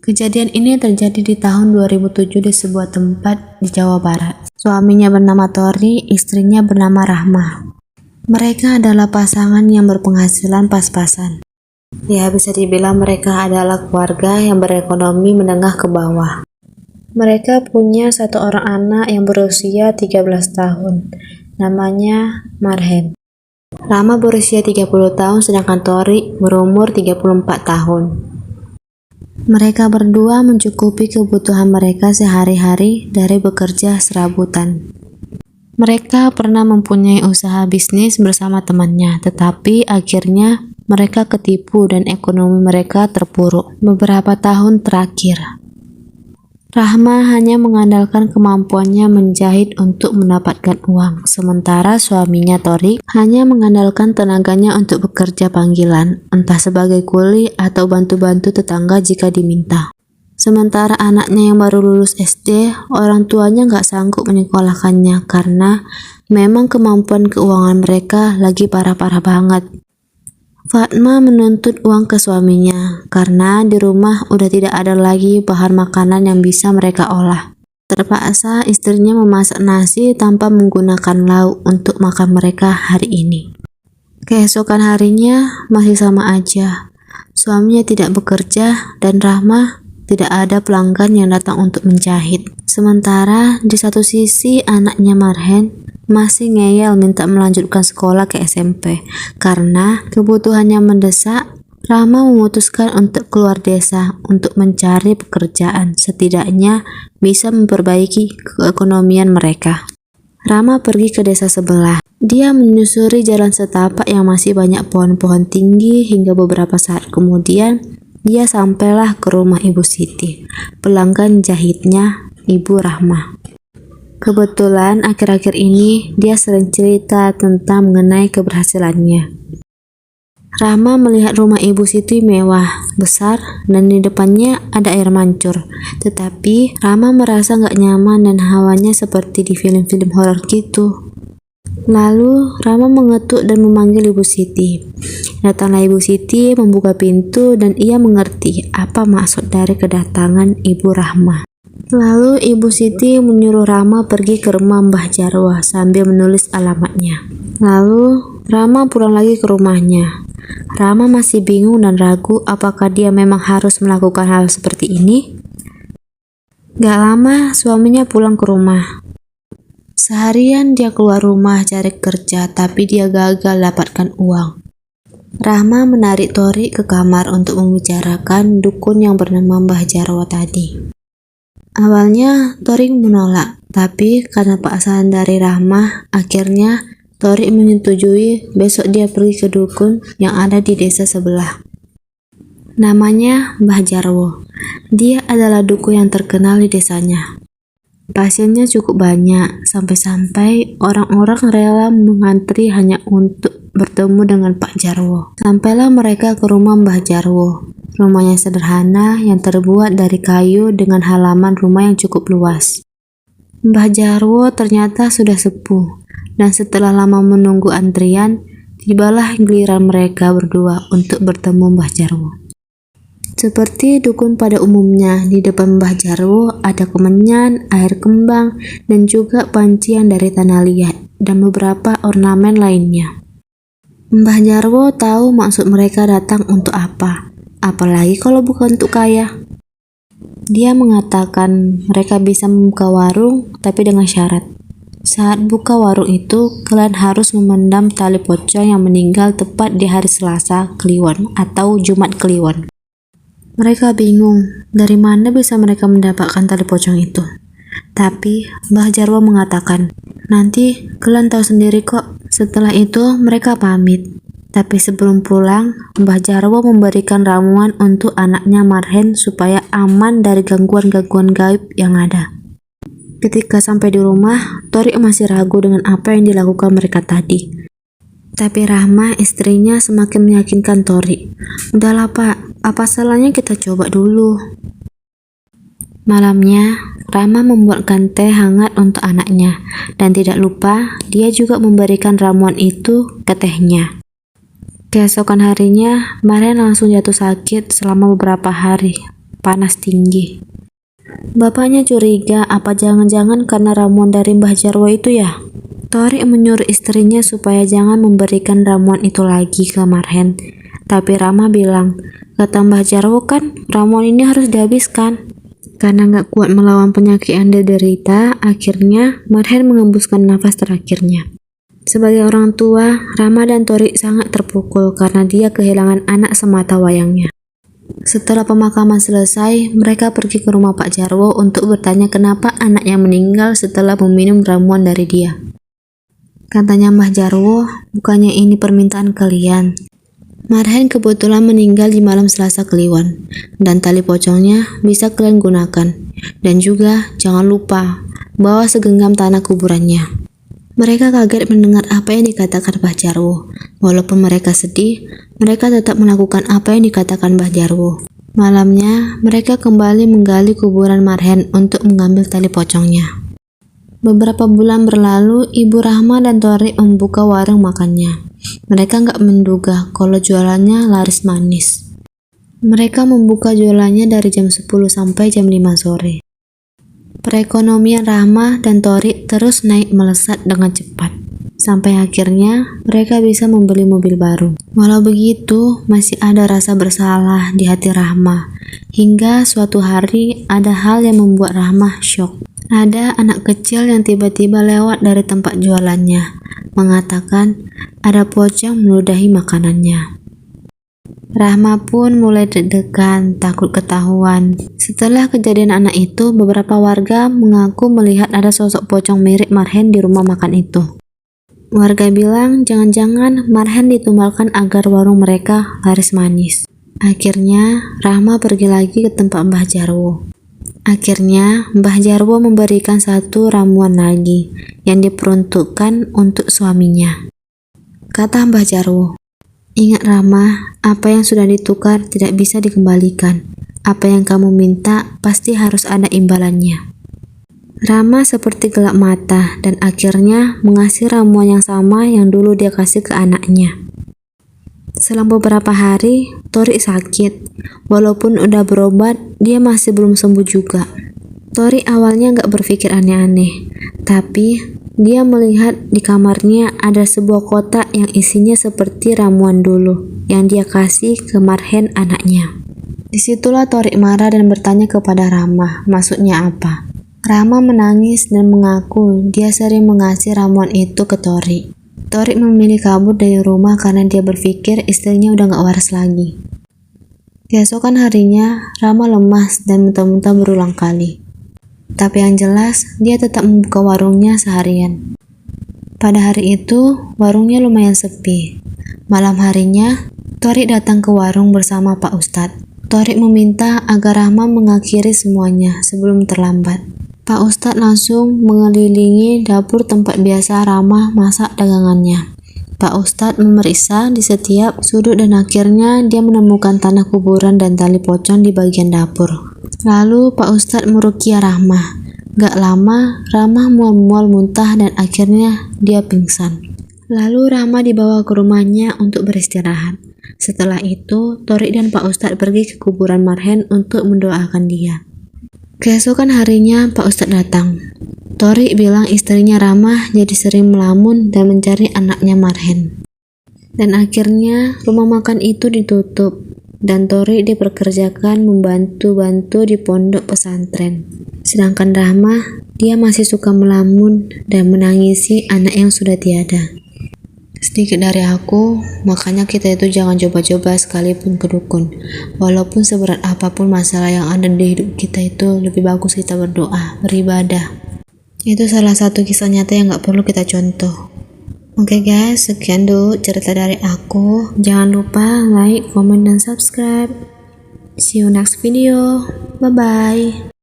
Kejadian ini terjadi di tahun 2007 di sebuah tempat di Jawa Barat. Suaminya bernama Tori, istrinya bernama Rahma. Mereka adalah pasangan yang berpenghasilan pas-pasan. Ya, bisa dibilang mereka adalah keluarga yang berekonomi menengah ke bawah. Mereka punya satu orang anak yang berusia 13 tahun. Namanya Marhen. Rahma berusia 30 tahun sedangkan Tori berumur 34 tahun. Mereka berdua mencukupi kebutuhan mereka sehari-hari dari bekerja serabutan. Mereka pernah mempunyai usaha bisnis bersama temannya, tetapi akhirnya mereka ketipu dan ekonomi mereka terpuruk beberapa tahun terakhir. Rahma hanya mengandalkan kemampuannya menjahit untuk mendapatkan uang, sementara suaminya Tori hanya mengandalkan tenaganya untuk bekerja panggilan, entah sebagai kuli atau bantu-bantu tetangga jika diminta. Sementara anaknya yang baru lulus SD, orang tuanya nggak sanggup menyekolahkannya karena memang kemampuan keuangan mereka lagi parah-parah banget. Fatma menuntut uang ke suaminya karena di rumah udah tidak ada lagi bahan makanan yang bisa mereka olah. Terpaksa istrinya memasak nasi tanpa menggunakan lauk untuk makan mereka hari ini. Keesokan harinya masih sama aja. Suaminya tidak bekerja dan Rahma tidak ada pelanggan yang datang untuk menjahit. Sementara di satu sisi anaknya Marhen masih ngeyel minta melanjutkan sekolah ke SMP. Karena kebutuhannya mendesak, Rahma memutuskan untuk keluar desa untuk mencari pekerjaan, setidaknya bisa memperbaiki keekonomian mereka. Rahma pergi ke desa sebelah. Dia menyusuri jalan setapak yang masih banyak pohon-pohon tinggi hingga beberapa saat kemudian dia sampailah ke rumah Ibu Siti, pelanggan jahitnya Ibu Rahma. Kebetulan akhir-akhir ini dia sering cerita tentang mengenai keberhasilannya. Rahma melihat rumah Ibu Siti mewah, besar, dan di depannya ada air mancur. Tetapi Rahma merasa nggak nyaman dan hawanya seperti di film-film horor gitu. Lalu Rahma mengetuk dan memanggil Ibu Siti. Datanglah Ibu Siti membuka pintu dan ia mengerti apa maksud dari kedatangan Ibu Rahma. Lalu Ibu Siti menyuruh Rahma pergi ke rumah Mbah Jarwo sambil menulis alamatnya. Lalu Rahma pulang lagi ke rumahnya. Rahma masih bingung dan ragu apakah dia memang harus melakukan hal seperti ini. Gak lama suaminya pulang ke rumah. Seharian dia keluar rumah cari kerja tapi dia gagal dapatkan uang. Rahma menarik Tori ke kamar untuk membicarakan dukun yang bernama Mbah Jarwo tadi. Awalnya Tori menolak, tapi karena paksaan dari Rahma, akhirnya Tori menyetujui besok dia pergi ke dukun yang ada di desa sebelah. Namanya Mbah Jarwo. Dia adalah dukun yang terkenal di desanya. Pasiennya cukup banyak, sampai-sampai orang-orang rela mengantri hanya untuk bertemu dengan Pak Jarwo. Sampailah mereka ke rumah Mbah Jarwo. Rumahnya sederhana yang terbuat dari kayu dengan halaman rumah yang cukup luas. Mbah Jarwo ternyata sudah sepuh, dan setelah lama menunggu antrian, tibalah giliran mereka berdua untuk bertemu Mbah Jarwo. Seperti dukun pada umumnya, di depan Mbah Jarwo ada kemenyan, air kembang, dan juga pancian dari tanah liat, dan beberapa ornamen lainnya. Mbah Jarwo tahu maksud mereka datang untuk apa. Apalagi kalau bukan untuk kaya. Dia mengatakan mereka bisa membuka warung tapi dengan syarat. Saat buka warung itu, kalian harus memendam tali pocong yang meninggal tepat di hari Selasa Kliwon atau Jumat Kliwon. Mereka bingung dari mana bisa mereka mendapatkan tali pocong itu. Tapi Mbah Jarwo mengatakan, nanti kalian tahu sendiri kok. Setelah itu mereka pamit. Tapi sebelum pulang, Mbah Jarwo memberikan ramuan untuk anaknya Marhen supaya aman dari gangguan-gangguan gaib yang ada. Ketika sampai di rumah, Tori masih ragu dengan apa yang dilakukan mereka tadi. Tapi Rahma, istrinya, semakin meyakinkan Tori. Udahlah Pak, apa salahnya kita coba dulu. Malamnya, Rahma membuatkan teh hangat untuk anaknya. Dan tidak lupa, dia juga memberikan ramuan itu ke tehnya. Keesokan harinya, Marhen langsung jatuh sakit selama beberapa hari. panas tinggi. Bapaknya curiga apa jangan-jangan karena ramuan dari Mbah Jarwo itu ya. Torik menyuruh istrinya supaya jangan memberikan ramuan itu lagi ke Marhen. Tapi Rama bilang, kata Mbah Jarwo kan ramuan ini harus dihabiskan. Karena gak kuat melawan penyakit yang dia derita, akhirnya Marhen mengembuskan nafas terakhirnya. Sebagai orang tua, Rama dan Torik sangat terpukul karena dia kehilangan anak semata wayangnya. Setelah pemakaman selesai, mereka pergi ke rumah Pak Jarwo untuk bertanya kenapa anaknya meninggal setelah meminum ramuan dari dia. Katanya Mbah Jarwo, bukannya ini permintaan kalian. Marhen kebetulan meninggal di malam Selasa Kliwon, dan tali pocongnya bisa kalian gunakan. Dan juga jangan lupa bawa segenggam tanah kuburannya. Mereka kaget mendengar apa yang dikatakan Mbah Jarwo. Walaupun mereka sedih, mereka tetap melakukan apa yang dikatakan Mbah Jarwo. Malamnya, mereka kembali menggali kuburan Marhen untuk mengambil tali pocongnya. Beberapa bulan berlalu, Ibu Rahma dan Torik membuka warung makannya. Mereka nggak menduga kalau jualannya laris manis. Mereka membuka jualannya dari jam 10 sampai jam 5 sore. Perekonomian Rahma dan Torik terus naik melesat dengan cepat. Sampai akhirnya mereka bisa membeli mobil baru. Walau begitu, masih ada rasa bersalah di hati Rahma. Hingga suatu hari ada hal yang membuat Rahma syok. Ada anak kecil yang tiba-tiba lewat dari tempat jualannya, mengatakan ada pocong meludahi makanannya. Rahma pun mulai deg-degan, takut ketahuan. Setelah kejadian anak itu, beberapa warga mengaku melihat ada sosok pocong mirip Marhen di rumah makan itu. Warga bilang jangan-jangan Marhen ditumbalkan agar warung mereka laris manis. Akhirnya, Rahma pergi lagi ke tempat Mbah Jarwo. Akhirnya, Mbah Jarwo memberikan satu ramuan lagi yang diperuntukkan untuk suaminya. Kata Mbah Jarwo, ingat Rama, apa yang sudah ditukar tidak bisa dikembalikan. Apa yang kamu minta pasti harus ada imbalannya. Rama seperti gelap mata dan akhirnya mengasih ramuan yang sama yang dulu dia kasih ke anaknya. Selang beberapa hari, Torik sakit. Walaupun udah berobat, dia masih belum sembuh juga. Torik awalnya gak berpikir aneh-aneh, tapi dia melihat di kamarnya ada sebuah kotak yang isinya seperti ramuan dulu yang dia kasih ke Marhen anaknya. Disitulah Torik marah dan bertanya kepada Rama, maksudnya apa? Rama menangis dan mengaku dia sering mengasih ramuan itu ke Torik. Torik memilih kabur dari rumah karena dia berpikir istrinya udah gak waras lagi. Keesokan harinya, Rama lemas dan muntah-muntah berulang kali. Tapi yang jelas, dia tetap membuka warungnya seharian. Pada hari itu, warungnya lumayan sepi. Malam harinya, Torik datang ke warung bersama Pak Ustadz. Torik meminta agar Rahma mengakhiri semuanya sebelum terlambat. Pak Ustadz langsung mengelilingi dapur tempat biasa Rahma masak dagangannya. Pak Ustadz memeriksa di setiap sudut dan akhirnya dia menemukan tanah kuburan dan tali pocong di bagian dapur. Lalu Pak Ustadz meruqyah Rahma. Gak lama, Rahma mual-mual muntah dan akhirnya dia pingsan. Lalu Rahma dibawa ke rumahnya untuk beristirahat. Setelah itu, Torik dan Pak Ustadz pergi ke kuburan Marhen untuk mendoakan dia. Keesokan harinya Pak Ustadz datang. Torik bilang istrinya Rahma jadi sering melamun dan mencari anaknya Marhen. Dan akhirnya rumah makan itu ditutup dan Torik diperkerjakan membantu-bantu di pondok pesantren. Sedangkan Rahma, dia masih suka melamun dan menangisi anak yang sudah tiada. Sedikit dari aku, makanya kita itu jangan coba-coba sekalipun ke dukun. Walaupun seberat apapun masalah yang ada di hidup kita itu, lebih bagus kita berdoa, beribadah. Itu salah satu kisah nyata yang gak perlu kita contoh. Oke guys, sekian dulu cerita dari aku. Jangan lupa like, comment, dan subscribe. See you next video. Bye-bye.